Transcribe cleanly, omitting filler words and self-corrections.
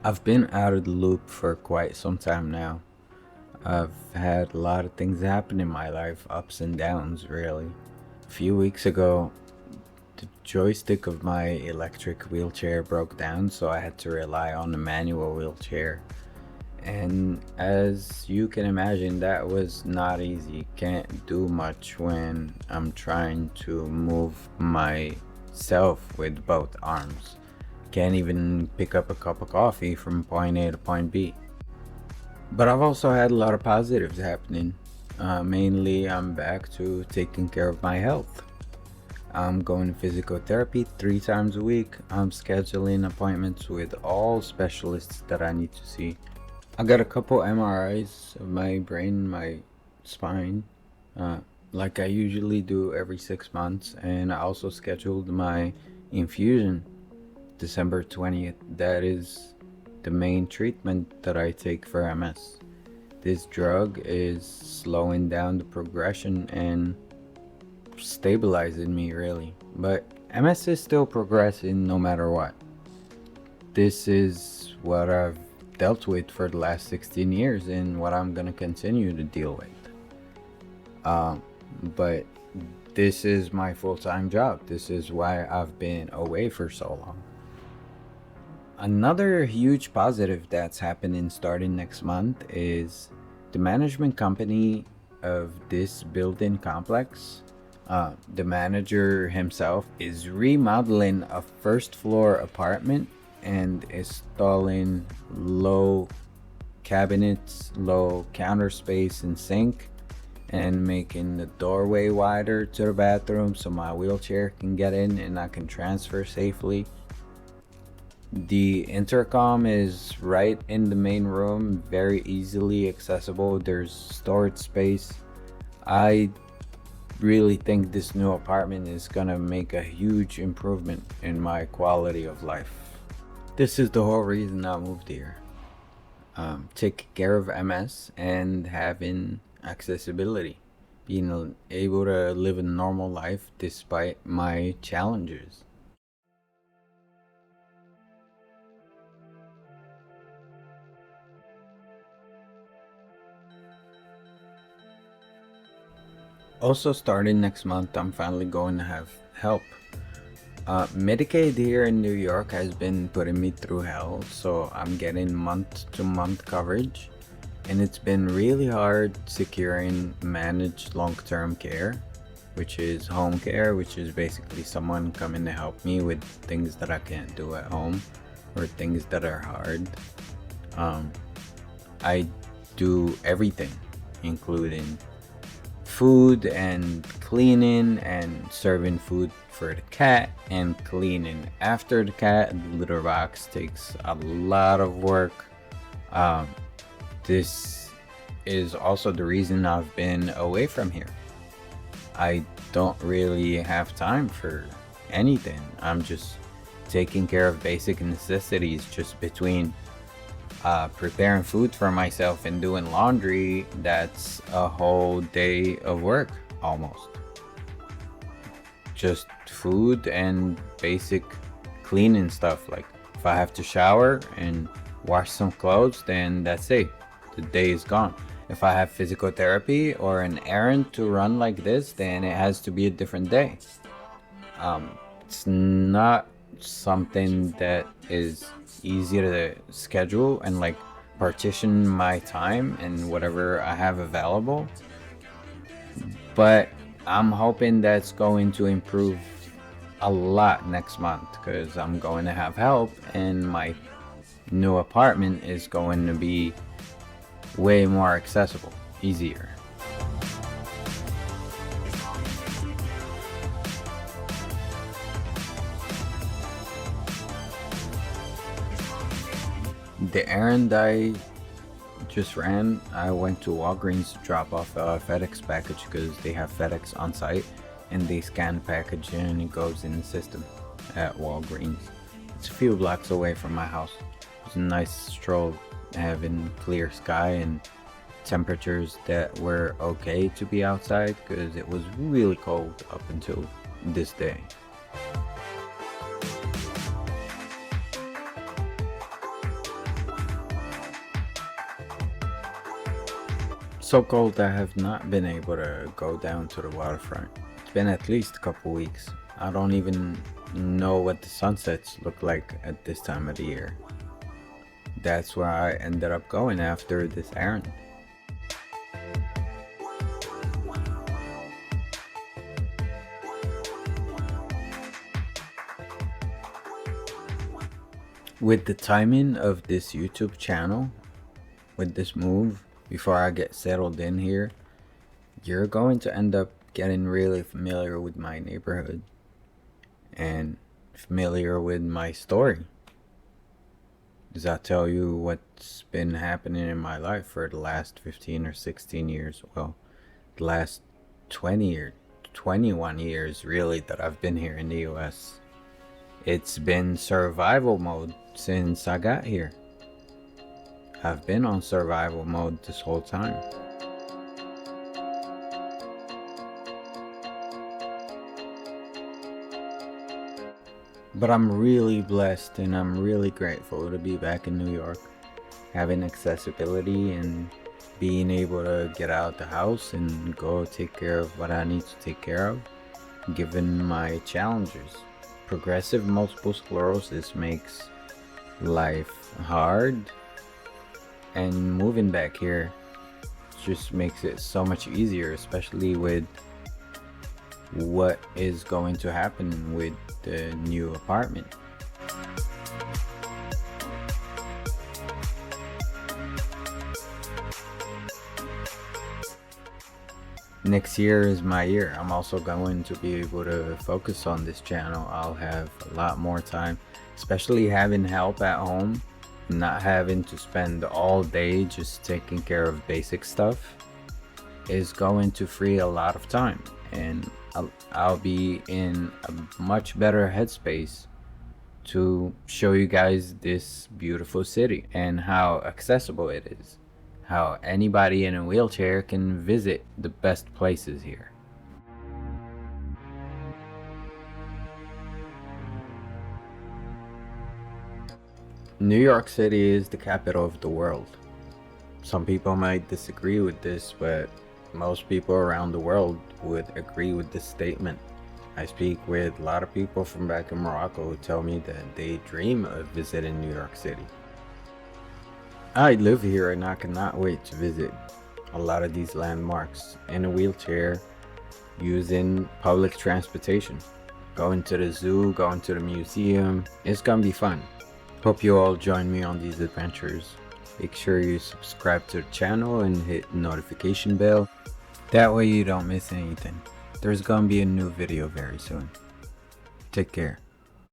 I've been out of the loop for quite some time now. I've had a lot of things happen in my life, ups and downs, really. A few weeks ago, the joystick of my electric wheelchair broke down, so I had to rely on a manual wheelchair. And as you can imagine, that was not easy. Can't do much when I'm trying to move myself with both arms. Can't even pick up a cup of coffee from point A to point B. But I've also had a lot of positives happening. Mainly, I'm back to taking care of my health. I'm going to physical therapy 3 times a week. I'm scheduling appointments with all specialists that I need to see. I got a couple MRIs of my brain, my spine, like I usually do every 6 months. And I also scheduled my infusion December 20th. That is the main treatment that I take for MS. This drug is slowing down the progression and stabilizing me, really. But MS is still progressing no matter what. This is what I've dealt with for the last 16 years and what I'm gonna continue to deal with. But this is my full-time job. This is why I've been away for so long. Another huge positive that's happening starting next month is the management company of this building complex. The manager himself is remodeling a first floor apartment and installing low cabinets, low counter space and sink, and making the doorway wider to the bathroom so my wheelchair can get in and I can transfer safely. The intercom is right in the main room, very easily accessible. There's storage space. I really think this new apartment is gonna make a huge improvement in my quality of life. This is the whole reason I moved here. Taking care of MS and having accessibility. Being able to live a normal life despite my challenges. Also, starting next month, I'm finally going to have help. Medicaid here in New York has been putting me through hell, so I'm getting month-to-month coverage, and it's been really hard securing managed long-term care, which is home care, which is basically someone coming to help me with things that I can't do at home or things that are hard. I do everything, including food and cleaning and serving food for the cat and cleaning after the cat. The litter box takes a lot of work. This is also the reason I've been away from here. I don't really have time for anything. I'm just taking care of basic necessities, just between preparing food for myself and doing laundry. That's a whole day of work almost. Just food and basic cleaning stuff. Like if I have to shower and wash some clothes, then that's it. The day is gone. If I have physical therapy or an errand to run like this, then it has to be a different day. It's not something that is easy to schedule and like partition my time and whatever I have available, but I'm hoping that's going to improve a lot next month because I'm going to have help and my new apartment is going to be way more accessible, easier. The errand I just ran, I went to Walgreens to drop off a FedEx package because they have FedEx on site and they scan the package and it goes in the system at Walgreens. It's a few blocks away from my house. It was a nice stroll, having clear sky and temperatures that were okay to be outside because it was really cold up until this day. So cold I have not been able to go down to the waterfront. It's been at least a couple weeks. I don't even know what the sunsets look like at this time of the year. That's where I ended up going after this errand. With the timing of this YouTube channel, with this move, before I get settled in here, you're going to end up getting really familiar with my neighborhood and familiar with my story. Does that tell you what's been happening in my life for the last 15 or 16 years? Well, the last 20 or 21 years really that I've been here in the US. It's been survival mode since I got here. I've been on survival mode this whole time. But I'm really blessed and I'm really grateful to be back in New York, having accessibility and being able to get out the house and go take care of what I need to take care of, given my challenges. Progressive multiple sclerosis makes life hard, and moving back here just makes it so much easier, especially with what is going to happen with the new apartment. Next year is my year. I'm also going to be able to focus on this channel. I'll have a lot more time, especially having help at home, not having to spend all day just taking care of basic stuff is going to free a lot of time, and I'll be in a much better headspace to show you guys this beautiful city and how accessible it is, how anybody in a wheelchair can visit the best places here. New York City is the capital of the world. Some people might disagree with this, but most people around the world would agree with this statement. I speak with a lot of people from back in Morocco who tell me that they dream of visiting New York City. I live here and I cannot wait to visit a lot of these landmarks in a wheelchair, using public transportation, going to the zoo, going to the museum. It's gonna be fun. Hope you all join me on these adventures. Make sure you subscribe to the channel and hit the notification bell. That way you don't miss anything. There's gonna be a new video very soon. Take care.